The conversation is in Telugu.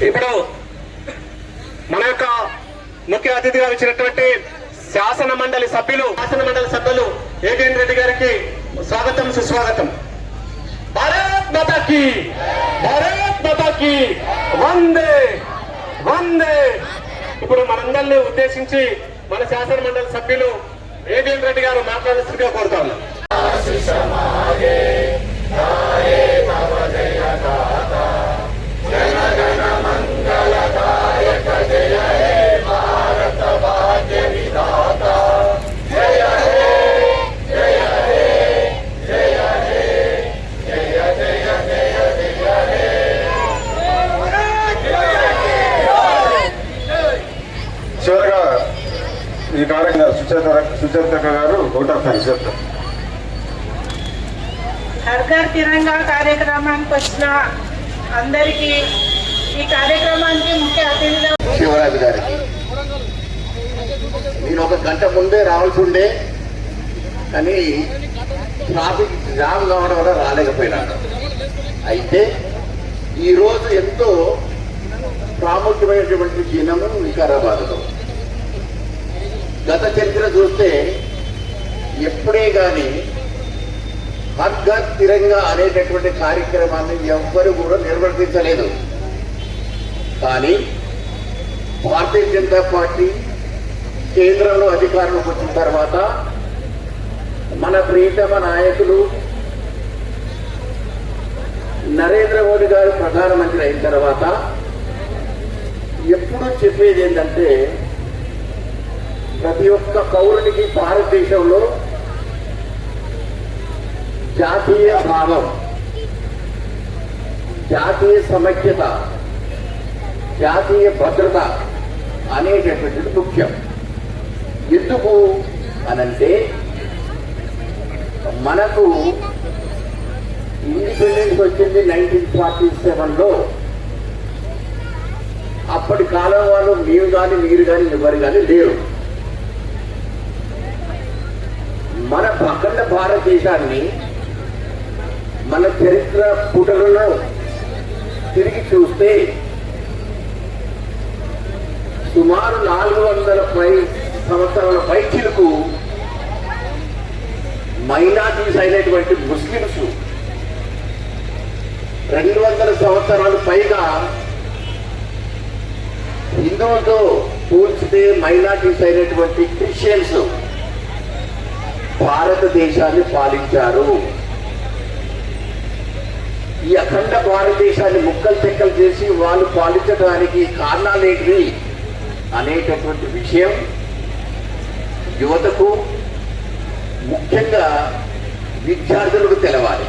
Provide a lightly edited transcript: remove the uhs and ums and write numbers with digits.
ఇప్పుడు మన యొక్క ముఖ్య అతిథిగా వచ్చినటువంటి శాసన మండలి సభ్యులు ఏబిఎన్ రెడ్డి గారికి స్వాగతం సుస్వాగతం. భారత్ మాతాకి వందే వందే. ఇప్పుడు మనందరినీ ఉద్దేశించి మన శాసన మండలి సభ్యులు ఏబిఎన్ రెడ్డి గారు మాట్లాడాల్సిందిగా కోరుతా ఉన్నాం. చివరగా ఈ కార్యక్రమం సుచరిత గారు అవుట్ ఆఫ్ థ్యాంక్స్ చెప్తారు. హర్ ఘర్ తిరంగా కార్యక్రమానికి వచ్చిన అందరికీ, ఈ కార్యక్రమానికి ముఖ్య అతిథిగా శివరాజు గారికి నేను ఒక గంట ముందే రావాల్సి ఉండే, కానీ ట్రాఫిక్ జామ్ కావడం వల్ల రాలేకపోయినాను. అయితే ఈరోజు ఎంతో ప్రాముఖ్యమైనటువంటి దినము వికారాబాద్లో. గత చరిత్ర చూస్తే ఎప్పుడే కానీ హర్ ఘర్ తిరంగా అనేటటువంటి కార్యక్రమాన్ని ఎవ్వరు కూడా నిర్వర్తించలేదు. కానీ భారతీయ జనతా పార్టీ కేంద్రంలో అధికారంలోకి వచ్చిన తర్వాత మన ప్రియతమ నాయకులు నరేంద్ర మోడీ గారు ప్రధానమంత్రి అయిన తర్వాత ఎప్పుడూ చెప్పేది ఏంటంటే, ప్రతి ఒక్క పౌరునికి భారతదేశంలో జాతీయ భావం, జాతీయ సమైక్యత, జాతీయ భద్రత అనేటటువంటిది ముఖ్యం. ఎందుకు అనంటే, మనకు ఇండిపెండెన్స్ వచ్చింది 1947లో. అప్పటి కాలం వాళ్ళు మేము కానీ మీరు కానీ ఎవరు కానీ లేరు. మన అఖండ భారతదేశాన్ని మన చరిత్ర పుటలలో తిరిగి చూస్తే సుమారు 400 సంవత్సరాల పైచిలకు మైనారిటీస్ అయినటువంటి ముస్లిమ్స్, 200 సంవత్సరాలు పైగా హిందువులతో పోల్చితే మైనారిటీస్ అయినటువంటి క్రిస్టియన్స్ భారతదేశాన్ని పాలించారు. ఈ అఖండ భారతదేశాన్ని ముక్కలు చెక్కలు చేసి వాళ్ళు పాలించడానికి కారణాలేంటి అనేటటువంటి విషయం యువతకు, ముఖ్యంగా విద్యార్థులకు తెలవాలి.